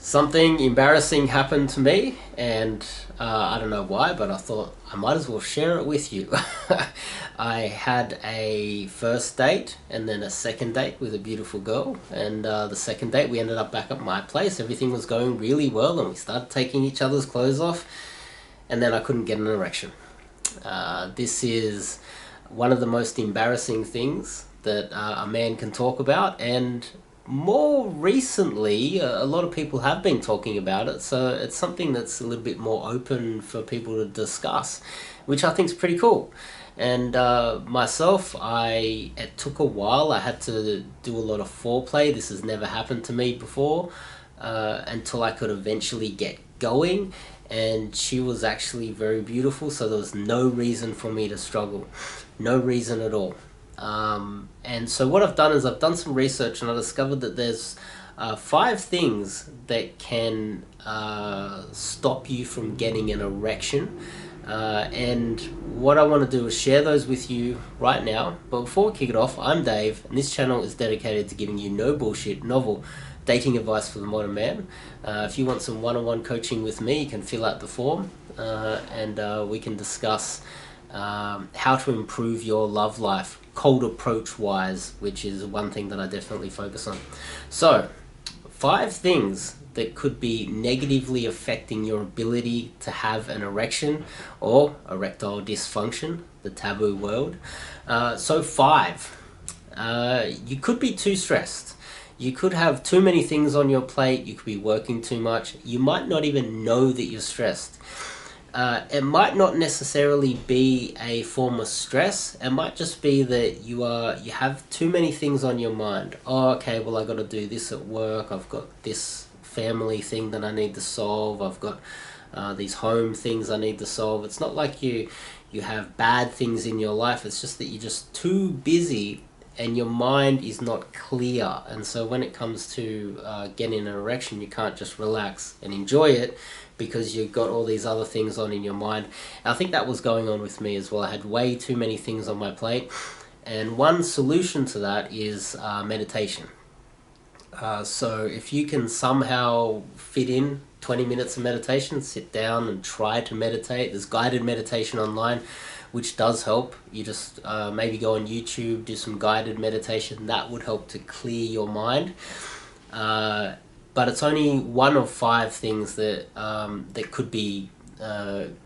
Something embarrassing happened to me, and I don't know why, but I thought I might as well share it with you. I had a first date and then a second date with a beautiful girl, and the second date we ended up back at my place. Everything was going really well, and we started taking each other's clothes off, and then I couldn't get an erection. This is one of the most embarrassing things that a man can talk about, and more recently a lot of people have been talking about it, so it's something that's a little bit more open for people to discuss, which I think is pretty cool. And myself, it took a while. I had to do a lot of foreplay. This has never happened to me before, until I could eventually get going, and she was actually very beautiful, so there was no reason for me to struggle, no reason at all. And so what I've done is I've done some research, and I discovered that there's 5 things that can stop you from getting an erection. And what I want to do is share those with you right now. But before we kick it off, I'm Dave, and this channel is dedicated to giving you no bullshit, novel dating advice for the modern man. If you want some one-on-one coaching with me, you can fill out the form, and we can discuss how to improve your love life, cold approach wise, which is one thing that I definitely focus on. So 5 things that could be negatively affecting your ability to have an erection, or erectile dysfunction, the taboo word. So 5, you could be too stressed. You could have too many things on your plate. You could be working too much. You might not even know that you're stressed. It might not necessarily be a form of stress. It might just be that you have too many things on your mind. Oh, okay, well, I got to do this at work. I've got this family thing that I need to solve. I've got these home things I need to solve. It's not like you have bad things in your life. It's just that you're just too busy and your mind is not clear. And so when it comes to getting an erection, you can't just relax and enjoy it, because you've got all these other things on in your mind. And I think that was going on with me as well. I had way too many things on my plate, and one solution to that is meditation. So if you can somehow fit in 20 minutes of meditation, sit down and try to meditate. There's guided meditation online, which does help. You just maybe go on YouTube, do some guided meditation. That would help to clear your mind. But it's only one of 5 things that that could be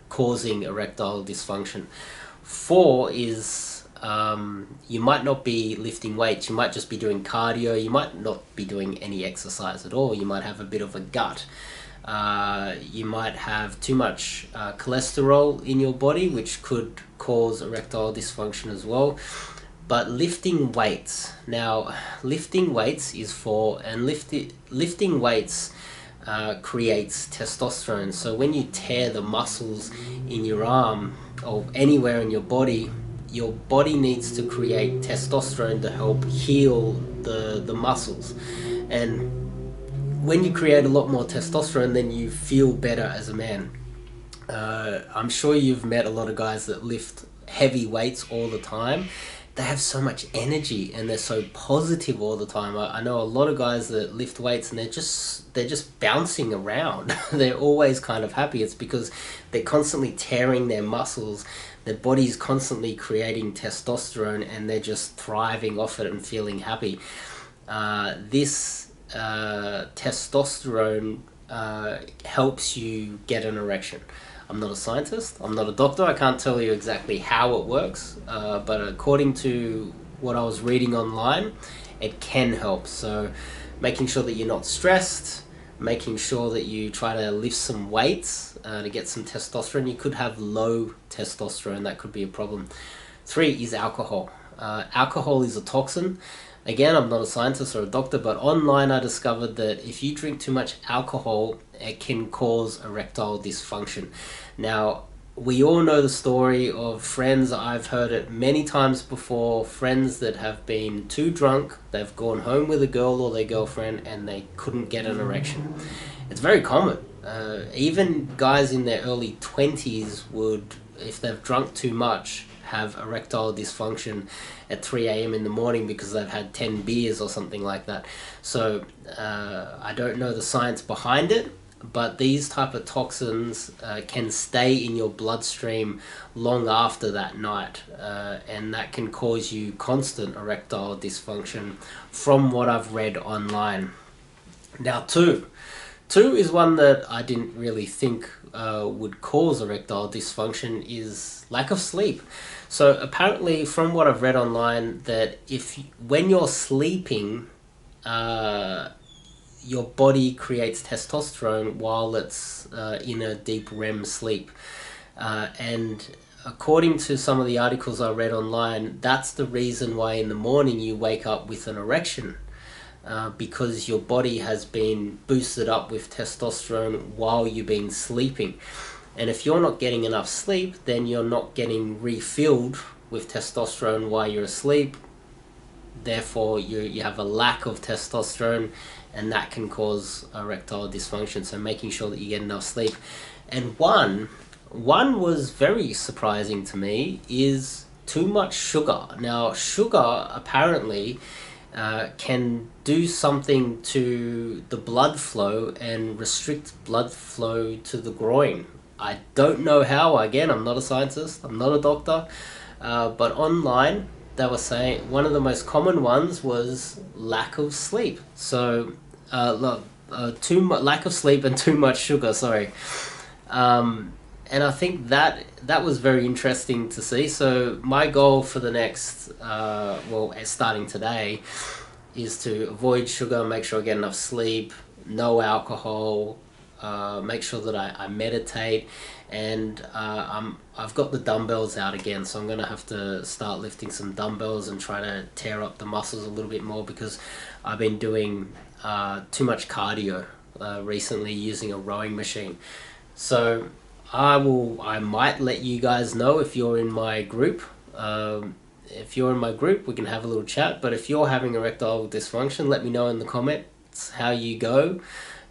causing erectile dysfunction. 4 is you might not be lifting weights. You might just be doing cardio. You might not be doing any exercise at all. You might have a bit of a gut. You might have too much cholesterol in your body, which could cause erectile dysfunction as well. But lifting weights, now lifting weights is lifting weights creates testosterone. So when you tear the muscles in your arm or anywhere in your body needs to create testosterone to help heal the muscles. And when you create a lot more testosterone, then you feel better as a man. I'm sure you've met a lot of guys that lift heavy weights all the time. They have so much energy and they're so positive all the time. I know a lot of guys that lift weights and they're just bouncing around. They're always kind of happy. It's because they're constantly tearing their muscles. Their body's constantly creating testosterone, and they're just thriving off it and feeling happy. This testosterone helps you get an erection. I'm not a scientist, I'm not a doctor, I can't tell you exactly how it works, but according to what I was reading online, it can help. So making sure that you're not stressed, making sure that you try to lift some weights to get some testosterone. You could have low testosterone, that could be a problem. 3 is alcohol. Alcohol is a toxin. Again, I'm not a scientist or a doctor, but online I discovered that if you drink too much alcohol, it can cause erectile dysfunction. Now, we all know the story of friends. I've heard it many times before. Friends that have been too drunk, they've gone home with a girl or their girlfriend, and they couldn't get an erection. It's very common. Even guys in their early 20s would, if they've drunk too much, have erectile dysfunction at 3 a.m. in the morning because they've had 10 beers or something like that. So I don't know the science behind it, but these type of toxins can stay in your bloodstream long after that night, and that can cause you constant erectile dysfunction from what I've read online. Now two is one that I didn't really think would cause erectile dysfunction, is lack of sleep. So apparently from what I've read online, that when you're sleeping, your body creates testosterone while it's in a deep REM sleep. And according to some of the articles I read online, that's the reason why in the morning you wake up with an erection, because your body has been boosted up with testosterone while you've been sleeping. And if you're not getting enough sleep, then you're not getting refilled with testosterone while you're asleep. Therefore, you have a lack of testosterone, and that can cause erectile dysfunction. So making sure that you get enough sleep. And one was very surprising to me, is too much sugar. Now, sugar apparently can do something to the blood flow and restrict blood flow to the groin. I don't know how. Again, I'm not a scientist, I'm not a doctor, but online they were saying one of the most common ones was lack of sleep. So lack of sleep and too much sugar, sorry. And I think that was very interesting to see. So my goal for the next, starting today, is to avoid sugar, make sure I get enough sleep, no alcohol, make sure that I meditate, and I've got the dumbbells out again, so I'm going to have to start lifting some dumbbells and try to tear up the muscles a little bit more, because I've been doing too much cardio recently using a rowing machine. So I might let you guys know if you're in my group. If you're in my group, we can have a little chat. But if you're having erectile dysfunction, let me know in the comments how you go.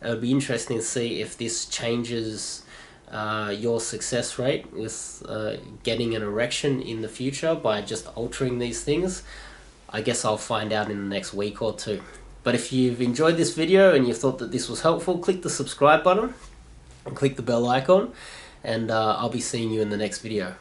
It would be interesting to see if this changes your success rate with getting an erection in the future by just altering these things. I guess I'll find out in the next week or two. But if you've enjoyed this video and you thought that this was helpful, click the subscribe button and click the bell icon, and I'll be seeing you in the next video.